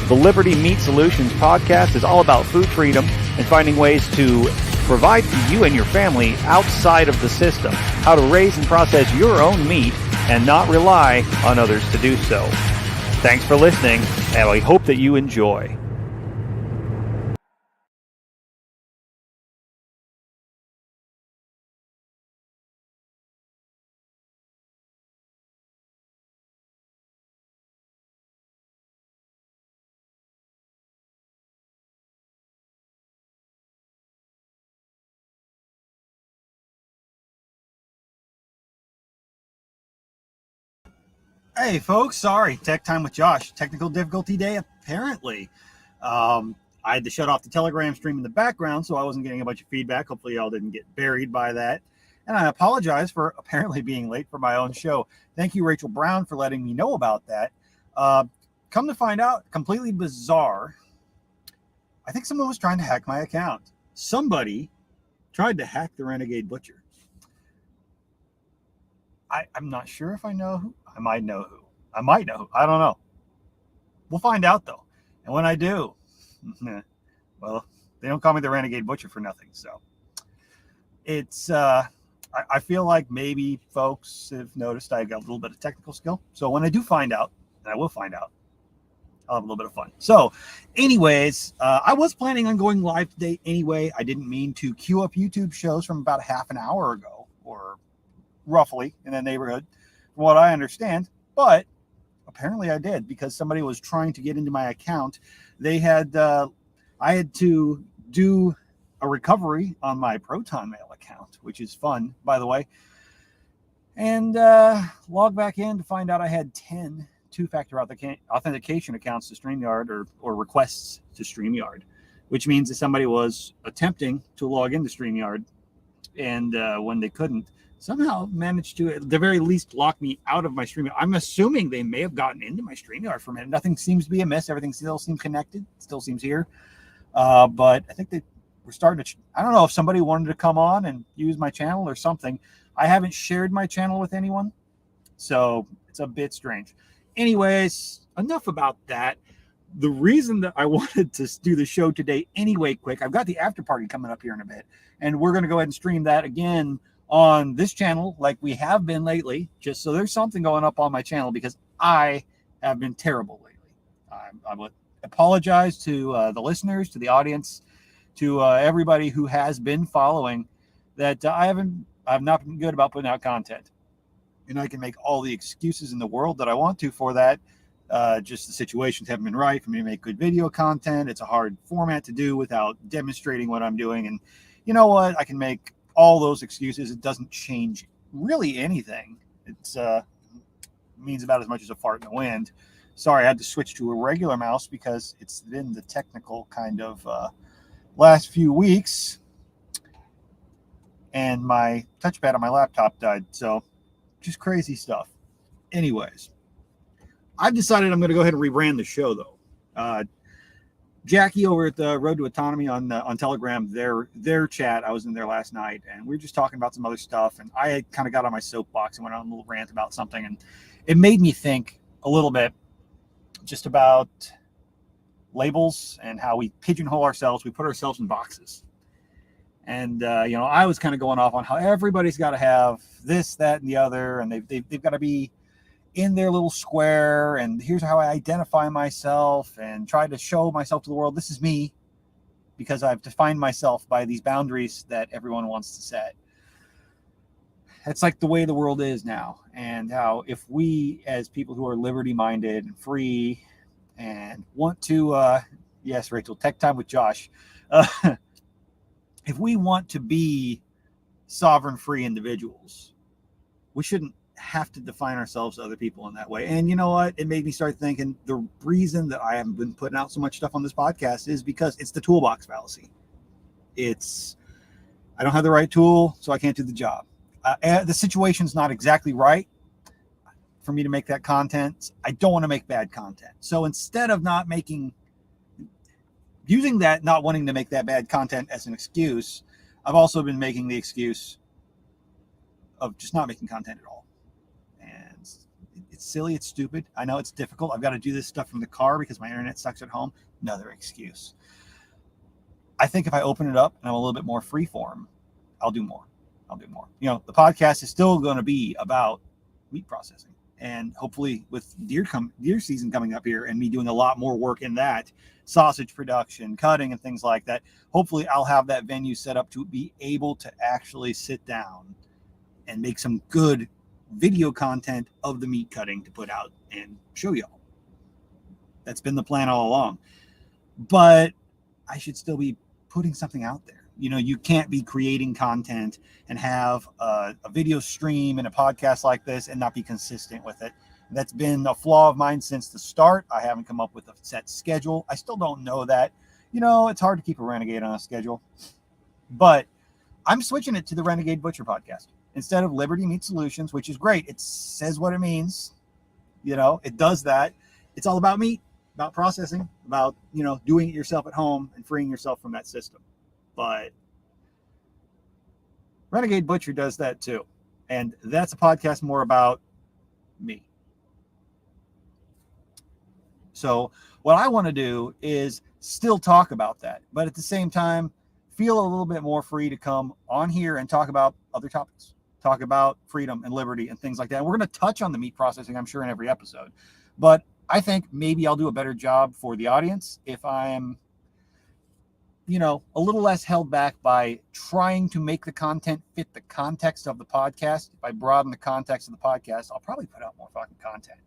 The Liberty Meat Solutions podcast is all about food freedom and finding ways to provide for you and your family outside of the system, how to raise and process your own meat and not rely on others to do so. Thanks for listening, and we hope that you enjoy. Hey folks, sorry, Tech Time with Josh. Technical difficulty day, apparently. I had to shut off the Telegram stream in the background, so I wasn't getting a bunch of feedback. Hopefully y'all didn't get buried by that. And I apologize for apparently being late for my own show. Thank you, Rachel Brown, for letting me know about that. Come to find out, completely bizarre. I think someone was trying to hack my account. Somebody tried to hack the Renegade Butcher. I'm not sure if I know who. I might know who. I don't know. We'll find out, though. And when I do, well, they don't call me the Renegade Butcher for nothing. So it's, I feel like maybe folks have noticed I got a little bit of technical skill. So when I do find out, and I will find out, I'll have a little bit of fun. So anyways, I was planning on going live today anyway. I didn't mean to queue up YouTube shows from about half an hour ago, or roughly in that neighborhood, from what I understand, but apparently I did, because somebody was trying to get into my account. They had, I had to do a recovery on my Proton Mail account, which is fun, by the way, and log back in to find out I had 10 two-factor authentication accounts to StreamYard, or requests to StreamYard, which means that somebody was attempting to log into StreamYard, and when they couldn't, somehow managed to, at the very least, lock me out of my StreamYard. I'm assuming they may have gotten into my StreamYard for a minute. Nothing seems to be amiss. Everything still seems connected. Still seems here. But I think they were starting to, I don't know if somebody wanted to come on and use my channel or something. I haven't shared my channel with anyone, so it's a bit strange. Anyways, enough about that. The reason that I wanted to do the show today anyway, quick, I've got the after party coming up here in a bit, and we're going to go ahead and stream that again on this channel like we have been lately, just so there's something going up on my channel, because I have been terrible lately. I would apologize to the listeners, to the audience, to everybody who has been following, that I've not been good about putting out content. And I can make all the excuses in the world that I want to for that. Just the situations haven't been right for me to make good video content. It's a hard format to do without demonstrating what I'm doing. And you know what? I can make all those excuses. It doesn't change really anything. It's means about as much as a fart in the wind. Sorry, I had to switch to a regular mouse because it's been the technical kind of last few weeks, and my touchpad on my laptop died. So just crazy stuff. Anyways, I've decided I'm going to go ahead and rebrand the show, though. Jackie over at the Road to Autonomy on Telegram, their chat, I was in there last night, and we were just talking about some other stuff, and I kind of got on my soapbox and went on a little rant about something, and it made me think a little bit just about labels and how we pigeonhole ourselves. We put ourselves in boxes. And, I was kind of going off on how everybody's got to have this, that, and the other, and they've got to be in their little square, and here's how I identify myself and try to show myself to the world. This is me, because I've defined myself by these boundaries that everyone wants to set. It's like the way the world is now, and how if we, as people who are liberty-minded and free and want to, yes, Rachel, Tech Time with Josh, if we want to be sovereign, free individuals, we shouldn't have to define ourselves to other people in that way. And you know what? It made me start thinking the reason that I haven't been putting out so much stuff on this podcast is because it's the toolbox fallacy. I don't have the right tool, so I can't do the job. The situation's not exactly right for me to make that content. I don't want to make bad content. So instead of using that, not wanting to make that bad content as an excuse, I've also been making the excuse of just not making content at all. And It's silly. It's stupid. I know it's difficult. I've got to do this stuff from the car because my internet sucks at home. Another excuse. I think if I open it up and I'm a little bit more freeform, I'll do more. The podcast is still going to be about meat processing. And hopefully with deer season coming up here and me doing a lot more work in that, sausage production, cutting and things like that, hopefully I'll have that venue set up to be able to actually sit down and make some good video content of the meat cutting to put out and show y'all. That's been the plan all along. But I should still be putting something out there. You can't be creating content and have a video stream and a podcast like this and not be consistent with it. That's been a flaw of mine since the start. I haven't come up with a set schedule. I still don't know that. It's hard to keep a renegade on a schedule. But I'm switching it to the Renegade Butcher podcast. Instead of Liberty Meat Solutions, which is great. It says what it means. It does that. It's all about meat, about processing, about, doing it yourself at home and freeing yourself from that system. But Renegade Butcher does that too. And that's a podcast more about me. So what I want to do is still talk about that, but at the same time, feel a little bit more free to come on here and talk about other topics, talk about freedom and liberty and things like that. And we're going to touch on the meat processing, I'm sure, in every episode. But I think maybe I'll do a better job for the audience if I'm a little less held back by trying to make the content fit the context of the podcast. If I broaden the context of the podcast, I'll probably put out more fucking content.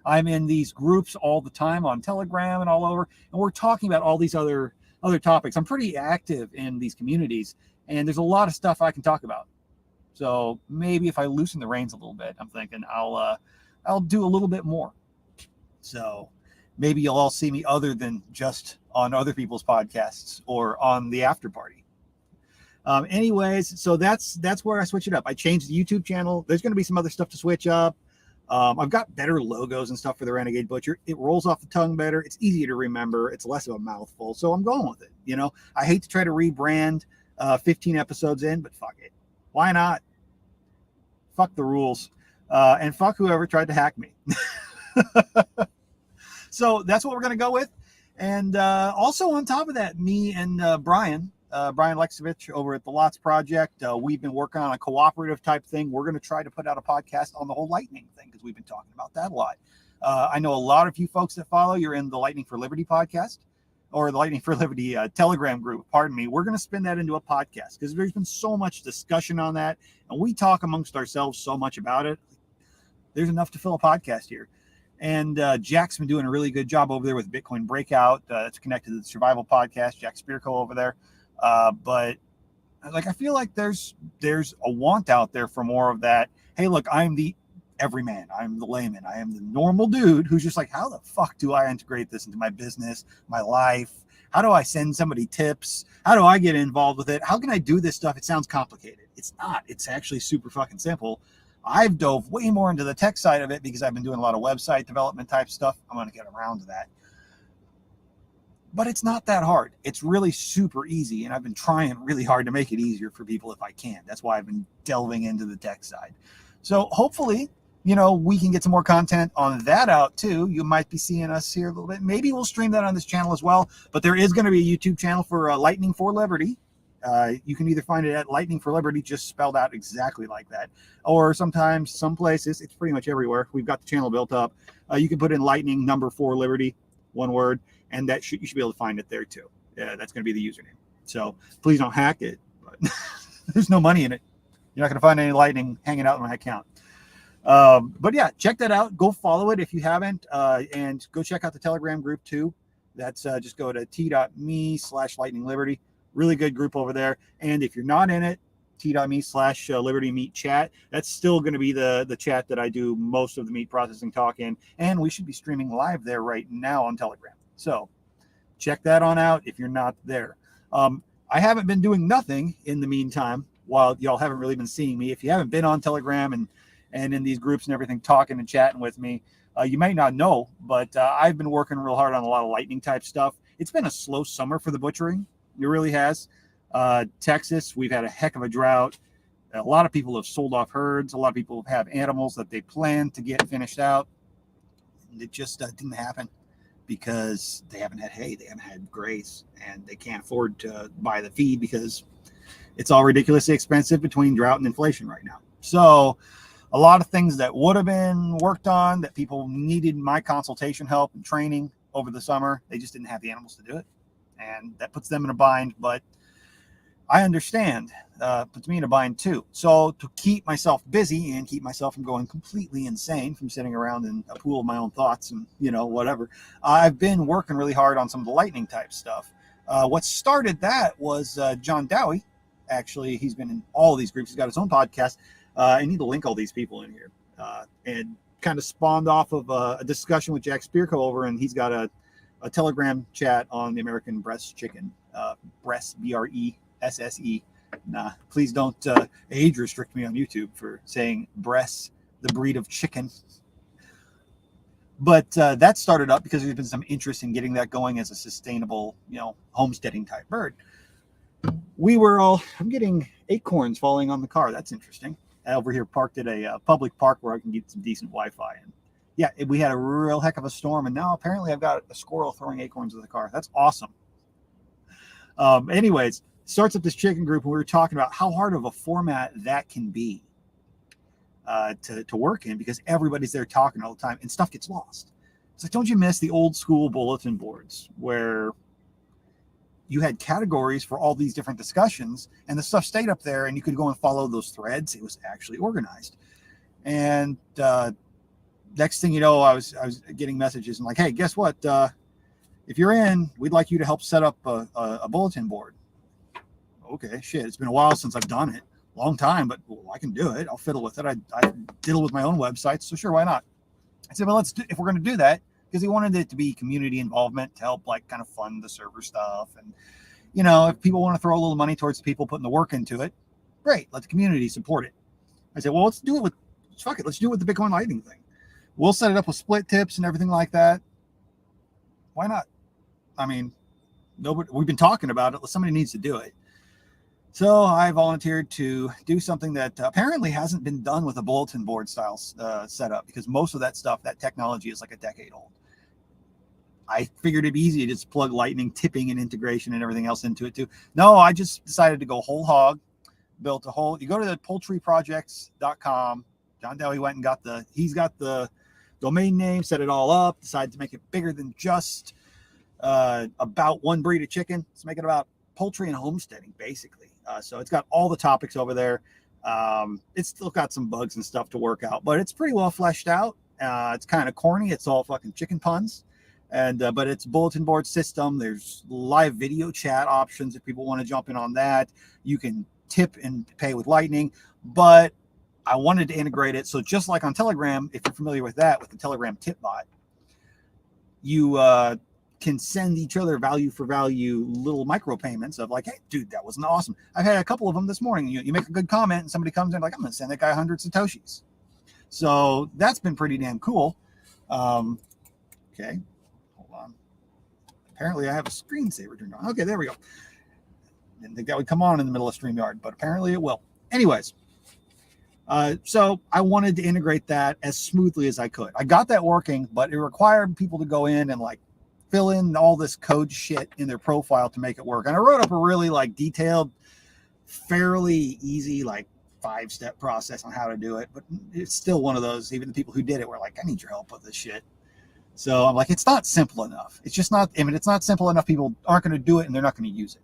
I'm in these groups all the time on Telegram and all over, and we're talking about all these other topics. I'm pretty active in these communities, and there's a lot of stuff I can talk about. So maybe if I loosen the reins a little bit, I'm thinking I'll do a little bit more. So maybe you'll all see me other than just on other people's podcasts or on the After Party. Anyways, so that's where I switch it up. I changed the YouTube channel. There's going to be some other stuff to switch up. I've got better logos and stuff for the Renegade Butcher. It rolls off the tongue better. It's easier to remember. It's less of a mouthful. So I'm going with it. I hate to try to rebrand 15 episodes in, but fuck it. Why not? Fuck the rules. And fuck whoever tried to hack me. So that's what we're going to go with. And also on top of that, me and Brian Lexovich over at the Lots Project, we've been working on a cooperative type thing. We're going to try to put out a podcast on the whole lightning thing because we've been talking about that a lot. I know a lot of you folks that follow, you're in the Lightning for Liberty podcast or the Lightning for Liberty Telegram group. Pardon me. We're going to spin that into a podcast because there's been so much discussion on that. And we talk amongst ourselves so much about it. There's enough to fill a podcast here. And Jack's been doing a really good job over there with Bitcoin Breakout. It's connected to the Survival Podcast, Jack Spearco over there. But I feel like there's a want out there for more of that. Hey, look, I'm the everyman. I'm the layman. I am the normal dude who's just like, how the fuck do I integrate this into my business, my life? How do I send somebody tips? How do I get involved with it? How can I do this stuff? It sounds complicated. It's not. It's actually super fucking simple. I've dove way more into the tech side of it because I've been doing a lot of website development type stuff. I'm going to get around to that. But it's not that hard. It's really super easy. And I've been trying really hard to make it easier for people if I can. That's why I've been delving into the tech side. So hopefully, we can get some more content on that out too. You might be seeing us here a little bit. Maybe we'll stream that on this channel as well. But there is going to be a YouTube channel for Lightning for Liberty. You can either find it at Lightning for Liberty, just spelled out exactly like that. Or sometimes, some places, it's pretty much everywhere. We've got the channel built up. You can put in Lightning for Liberty, one word, and you should be able to find it there too. Yeah, that's going to be the username. So please don't hack it. But there's no money in it. You're not going to find any Lightning hanging out in my account. But yeah, check that out. Go follow it if you haven't. And go check out the Telegram group too. That's just go to t.me/lightningliberty. Really good group over there. And if you're not in it, t.me/Liberty Meat Chat. That's still going to be the chat that I do most of the meat processing talk in. And we should be streaming live there right now on Telegram. So check that on out if you're not there. I haven't been doing nothing in the meantime while y'all haven't really been seeing me. If you haven't been on Telegram and in these groups and everything, talking and chatting with me, you might not know, but I've been working real hard on a lot of lightning type stuff. It's been a slow summer for the butchering. It really has. Texas, we've had a heck of a drought. A lot of people have sold off herds. A lot of people have animals that they plan to get finished out. It just didn't happen because they haven't had hay, they haven't had graze, and they can't afford to buy the feed because it's all ridiculously expensive between drought and inflation right now. So a lot of things that would have been worked on that people needed my consultation help and training over the summer, they just didn't have the animals to do it. And that puts them in a bind, but I understand, puts me in a bind too. So to keep myself busy and keep myself from going completely insane from sitting around in a pool of my own thoughts and, whatever, I've been working really hard on some of the lightning type stuff. What started that was John Dowie. Actually, he's been in all of these groups. He's got his own podcast. I need to link all these people in here. And kind of spawned off of a discussion with Jack Spearco over, and he's got a Telegram chat on the American breast chicken, breast, BRESSE. Nah, please don't age restrict me on YouTube for saying breast, the breed of chicken. But that started up because there's been some interest in getting that going as a sustainable, homesteading type bird. I'm getting acorns falling on the car. That's interesting. Over here parked at a public park where I can get some decent Wi-Fi. And yeah, we had a real heck of a storm. And now apparently I've got a squirrel throwing acorns at the car. That's awesome. Anyways, starts up this chicken group, and we were talking about how hard of a format that can be to work in because everybody's there talking all the time and stuff gets lost. It's like, don't you miss the old school bulletin boards where you had categories for all these different discussions and the stuff stayed up there and you could go and follow those threads. It was actually organized. And next thing you know, I was getting messages and like, hey, guess what? If you're in, we'd like you to help set up a bulletin board. Okay, shit. It's been a while since I've done it. Long time, but I can do it. I'll fiddle with it. I diddle with my own website. So sure, why not? I said, well, if we're going to do that, because he wanted it to be community involvement to help like kind of fund the server stuff. And, if people want to throw a little money towards the people putting the work into it, great. Let the community support it. I said, well, let's do it with the Bitcoin Lightning thing. We'll set it up with split tips and everything like that. Why not? I mean, we've been talking about it. Somebody needs to do it. So I volunteered to do something that apparently hasn't been done with a bulletin board style setup because most of that stuff, that technology is like a decade old. I figured it'd be easy to just plug Lightning tipping and integration and everything else into it too. No, I just decided to go whole hog, you go to the poultryprojects.com. John Dowie went and he's got the domain name, set it all up, decided to make it bigger than just about one breed of chicken. Let's make it about poultry and homesteading, basically. So it's got all the topics over there. It's still got some bugs and stuff to work out, but it's pretty well fleshed out. It's kind of corny. It's all fucking chicken puns. But it's bulletin board system. There's live video chat options if people want to jump in on that. You can tip and pay with Lightning, but I wanted to integrate it. So just like on Telegram, if you're familiar with that, with the Telegram tip bot, you can send each other value for value little micro payments of like, hey, dude, that was awesome. I've had a couple of them this morning. You make a good comment and somebody comes in like, I'm going to send that guy 100 Satoshis. So that's been pretty damn cool. Okay, hold on. Apparently I have a screensaver turned on. Okay, there we go. Didn't think that would come on in the middle of StreamYard, but apparently it will. Anyways, so I wanted to integrate that as smoothly as I could. I got that working, but it required people to go in and like fill in all this code shit in their profile to make it work. And I wrote up a really like detailed, fairly easy, like 5-step process on how to do it. But it's still one of those, even the people who did it were like, I need your help with this shit. So I'm like, it's not simple enough. It's just not, it's not simple enough. People aren't going to do it and they're not going to use it.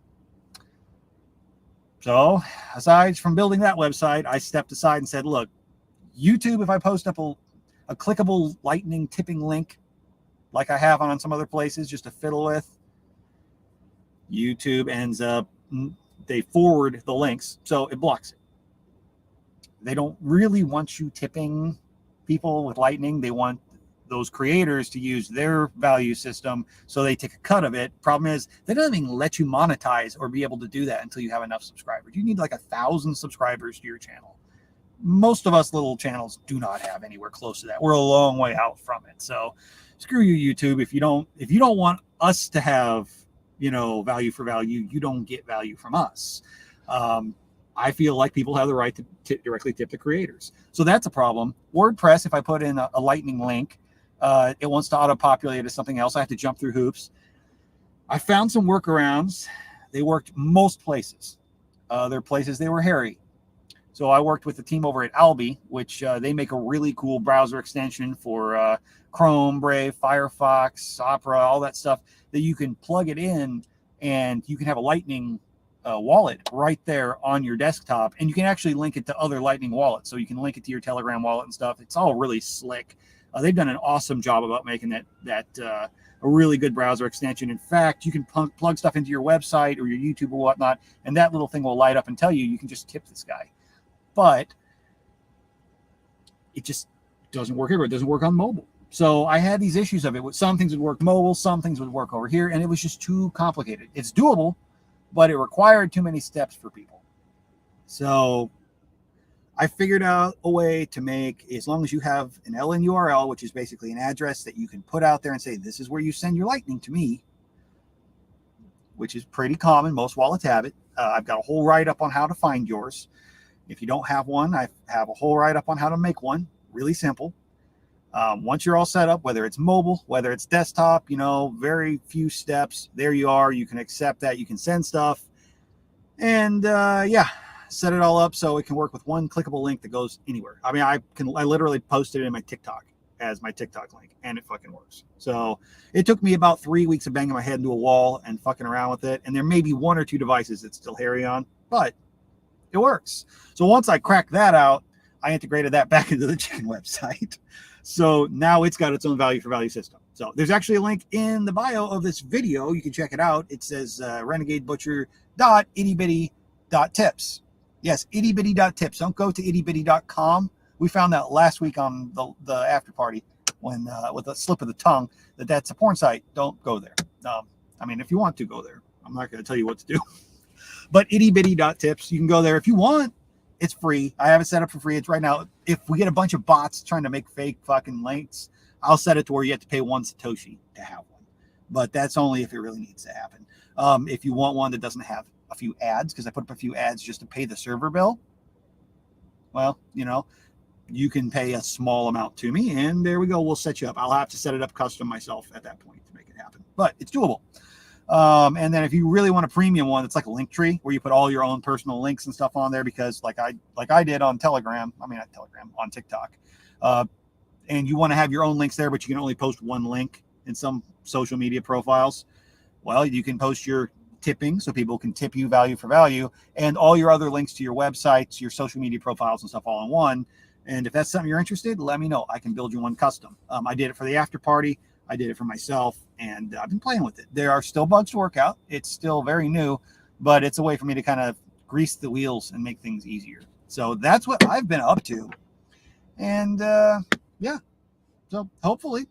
So aside from building that website, I stepped aside and said, look, YouTube, if I post up a clickable Lightning tipping link, like I have on some other places just to fiddle with, YouTube ends up, they forward the links, so it blocks it. They don't really want you tipping people with Lightning. They want those creators to use their value system, so they take a cut of it. Problem is, they don't even let you monetize or be able to do that until you have enough subscribers. You need like 1,000 subscribers to your channel. Most of us little channels do not have anywhere close to that. We're a long way out from it. So screw you, YouTube. If you don't want us to have, value for value, you don't get value from us. I feel like people have the right to directly tip the creators. So that's a problem. WordPress, if I put in a Lightning link, It wants to auto-populate as something else. I have to jump through hoops. I found some workarounds. They worked most places. There are places they were hairy. So I worked with the team over at Albi, which they make a really cool browser extension for Chrome, Brave, Firefox, Opera, all that stuff that you can plug it in, and you can have a Lightning wallet right there on your desktop, and you can actually link it to other Lightning wallets. So you can link it to your Telegram wallet and stuff. It's all really slick. They've done an awesome job about making that a really good browser extension. In fact, you can plug stuff into your website or your YouTube or whatnot, and that little thing will light up and tell you can just tip this guy. But it just doesn't work everywhere. It doesn't work on mobile. So I had these issues of it. Some things would work mobile, some things would work over here, and it was just too complicated. It's doable, but it required too many steps for people. So I figured out a way to make, as long as you have an LN URL, which is basically an address that you can put out there and say, this is where you send your Lightning to me, which is pretty common. Most wallets have it. I've got a whole write-up on how to find yours. If you don't have one, I have a whole write-up on how to make one. Really simple. Once you're all set up, whether it's mobile, whether it's desktop, very few steps. There you are. You can accept that. You can send stuff. And set it all up so it can work with one clickable link that goes anywhere. I mean, I literally posted it in my TikTok as my TikTok link, and it fucking works. So it took me about 3 weeks of banging my head into a wall and fucking around with it. And there may be 1 or 2 devices it's still hairy on, but it works. So once I cracked that out, I integrated that back into the chicken website. So now it's got its own value for value system. So there's actually a link in the bio of this video. You can check it out. It says renegadebutcher.ittybitty.tips. Yes, ittybitty.tips. Don't go to ittybitty.com. We found that last week on the after party when with a slip of the tongue that's a porn site. Don't go there. I mean, if you want to, go there. I'm not going to tell you what to do. But ittybitty.tips, you can go there if you want. It's free. I have it set up for free. It's right now. If we get a bunch of bots trying to make fake fucking links, I'll set it to where you have to pay 1 Satoshi to have one. But that's only if it really needs to happen. If you want one that doesn't have a few ads, because I put up a few ads just to pay the server bill, well, you can pay a small amount to me, and there we go. We'll set you up. I'll have to set it up custom myself at that point to make it happen. But it's doable. And then if you really want a premium one, it's like a link tree where you put all your own personal links and stuff on there, because like I did on Telegram, on TikTok, and you want to have your own links there, but you can only post one link in some social media profiles. Well, you can post your tipping so people can tip you value for value, and all your other links to your websites, your social media profiles and stuff all in one. And if that's something you're interested, let me know. I can build you one custom. I did it for the after party. I did it for myself, and I've been playing with it. There are still bugs to work out. It's still very new, but it's a way for me to kind of grease the wheels and make things easier. So that's what I've been up to. And so hopefully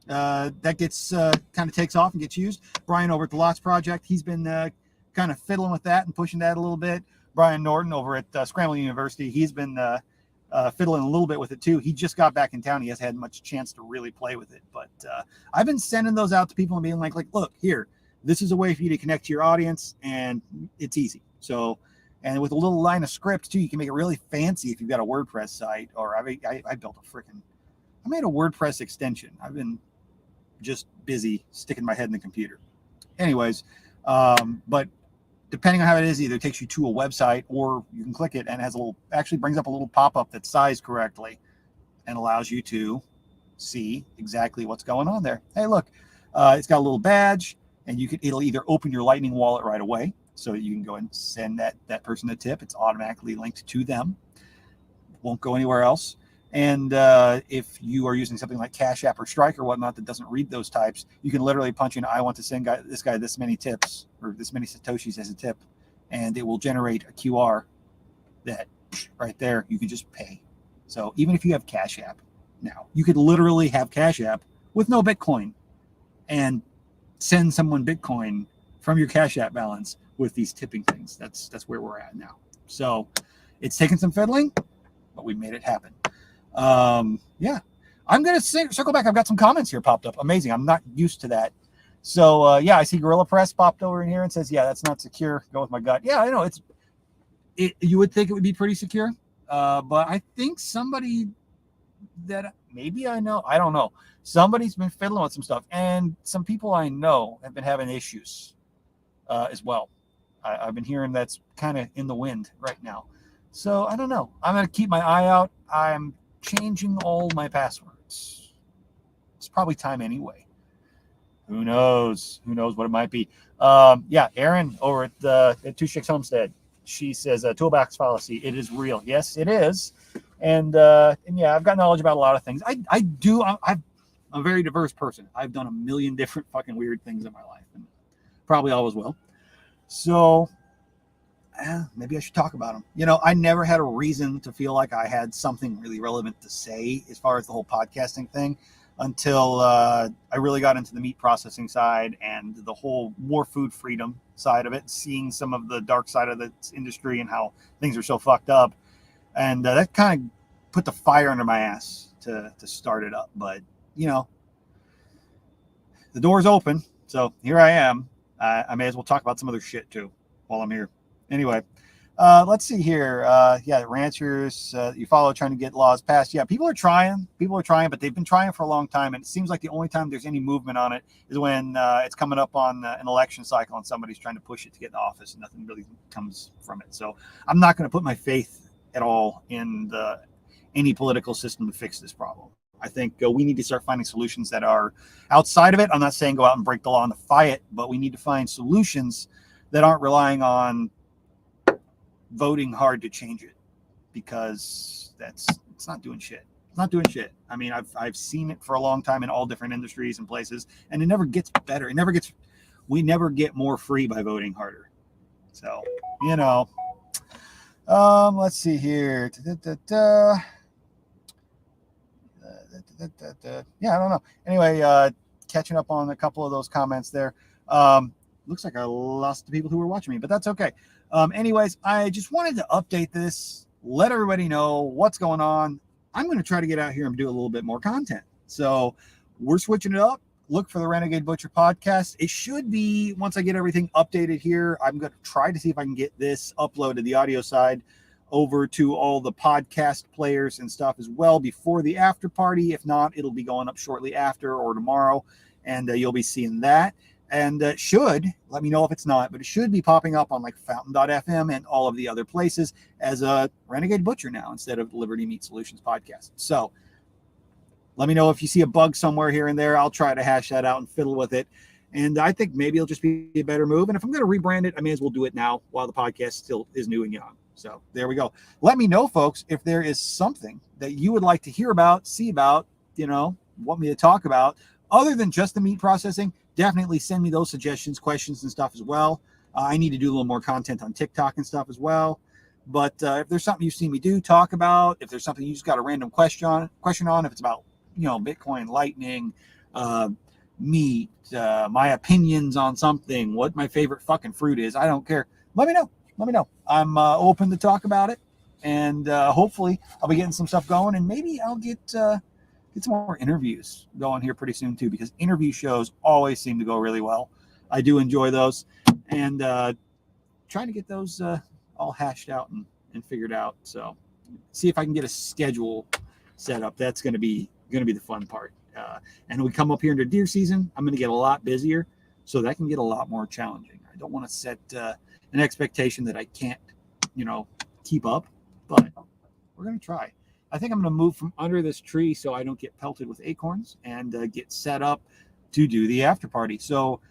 that gets kind of takes off and gets used. Brian over at the Lots Project, he's been kind of fiddling with that and pushing that a little bit. Brian Norton over at Scramble University, he's been fiddling a little bit with it too. He just got back in town. He hasn't had much chance to really play with it, but I've been sending those out to people and being like, look, here, this is a way for you to connect to your audience, and it's easy. So, and with a little line of script too, you can make it really fancy if you've got a WordPress site. Or I made a WordPress extension. I've been just busy sticking my head in the computer. Anyways, but depending on how it is, either it takes you to a website, or you can click it and it has actually brings up a little pop-up that's sized correctly and allows you to see exactly what's going on there. Hey, look, it's got a little badge, and it'll either open your Lightning wallet right away, so you can go and send that person a tip. It's automatically linked to them. Won't go anywhere else. And if you are using something like Cash App or Strike or whatnot that doesn't read those types, you can literally punch in, I want to send this guy this many tips, or this many Satoshis as a tip, and it will generate a QR that right there you can just pay. So even if you have Cash App now, you could literally have Cash App with no Bitcoin and send someone Bitcoin from your Cash App balance with these tipping things. That's where we're at now. So it's taken some fiddling, but we made it happen. I'm going to circle back. I've got some comments here popped up. Amazing. I'm not used to that. So, I see Gorilla Press popped over in here and says, yeah, that's not secure. Go with my gut. Yeah, I know you would think it would be pretty secure. But I think somebody that maybe I know. I don't know. Somebody's been fiddling with some stuff, and some people I know have been having issues as well. I've been hearing that's kind of in the wind right now. So I don't know. I'm going to keep my eye out. I'm changing all my passwords. It's probably time anyway. Who knows? Who knows what it might be? Yeah, Erin over at Two Chicks Homestead. She says, toolbox fallacy. It is real. Yes, it is. And yeah, I've got knowledge about a lot of things. I do. I'm a very diverse person. I've done a million different fucking weird things in my life, and probably always will. So maybe I should talk about them. You know, I never had a reason to feel like I had something really relevant to say as far as the whole podcasting thing until I really got into the meat processing side and the whole more food freedom side of it, seeing some of the dark side of the industry and how things are so fucked up. And that kind of put the fire under my ass to start it up. But, you know, the door's open. So here I am. I may as well talk about some other shit too while I'm here. Anyway, let's see here. Yeah, ranchers you follow trying to get laws passed. Yeah, people are trying, but they've been trying for a long time. And it seems like the only time there's any movement on it is when it's coming up on an election cycle and somebody's trying to push it to get in office and nothing really comes from it. So I'm not going to put my faith at all in any political system to fix this problem. I think we need to start finding solutions that are outside of it. I'm not saying go out and break the law and defy it, but we need to find solutions that aren't relying on voting hard to change it, because it's not doing shit. It's not doing shit. I mean, I've seen it for a long time in all different industries and places, and it never gets better. We never get more free by voting harder. So, you know, let's see here. Yeah, I don't know. Anyway, catching up on a couple of those comments there. Looks like I lost the people who were watching me, but that's okay. Anyways, I just wanted to update this, let everybody know what's going on. I'm going to try to get out here and do a little bit more content. So we're switching it up. Look for the Renegade Butcher podcast. It should be, once I get everything updated here, I'm going to try to see if I can get this uploaded, the audio side, over to all the podcast players and stuff as well before the after party. If not, it'll be going up shortly after or tomorrow, and you'll be seeing that. And should, let me know if it's not, but it should be popping up on like fountain.fm and all of the other places as a Renegade Butcher now instead of Liberty Meat Solutions podcast. So let me know if you see a bug somewhere here and there. I'll try to hash that out and fiddle with it. And I think maybe it'll just be a better move. And if I'm going to rebrand it, I may as well do it now while the podcast still is new and young. So there we go. Let me know, folks, if there is something that you would like to hear about, see about, you know, want me to talk about, other than just the meat processing. Definitely send me those suggestions, questions, and stuff as well. I need to do a little more content on TikTok and stuff as well. But if there's something you've seen me do, talk about, if there's something you just got a random question on, if it's about, you know, Bitcoin, Lightning, meat, my opinions on something, what my favorite fucking fruit is, I don't care. Let me know. I'm open to talk about it, and hopefully I'll be getting some stuff going, and maybe I'll get some more interviews going here pretty soon too, because interview shows always seem to go really well. I do enjoy those, and trying to get those all hashed out and figured out. So see if I can get a schedule set up. That's going to be the fun part. And we come up here into deer season, I'm going to get a lot busier, so that can get a lot more challenging. I don't want to set an expectation that I can't, you know, keep up, but we're going to try. I think I'm going to move from under this tree so I don't get pelted with acorns, and get set up to do the after party. So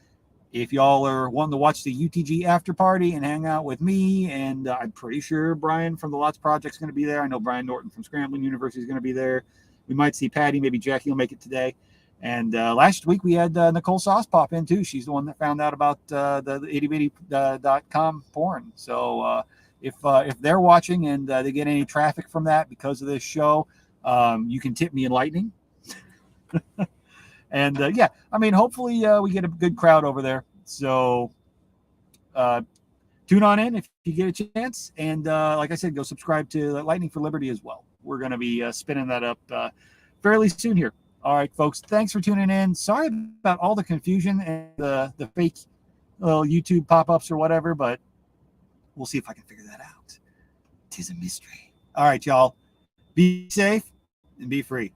if y'all are wanting to watch the UTG After Party and hang out with me, and I'm pretty sure Brian from the Lots Project is going to be there. I know Brian Norton from Scrambling University is going to be there. We might see Patty, maybe Jackie will make it today. And last week we had Nicole Sauce pop in too. She's the one that found out about the ittybitty.com porn. So if they're watching and they get any traffic from that because of this show, you can tip me in Lightning. And yeah, I mean, hopefully we get a good crowd over there. So tune on in if you get a chance. And like I said, go subscribe to Lightning for Liberty as well. We're going to be spinning that up fairly soon here. All right, folks, thanks for tuning in. Sorry about all the confusion and the fake little YouTube pop-ups or whatever, but we'll see if I can figure that out. 'Tis a mystery. All right, y'all. Be safe. and be free.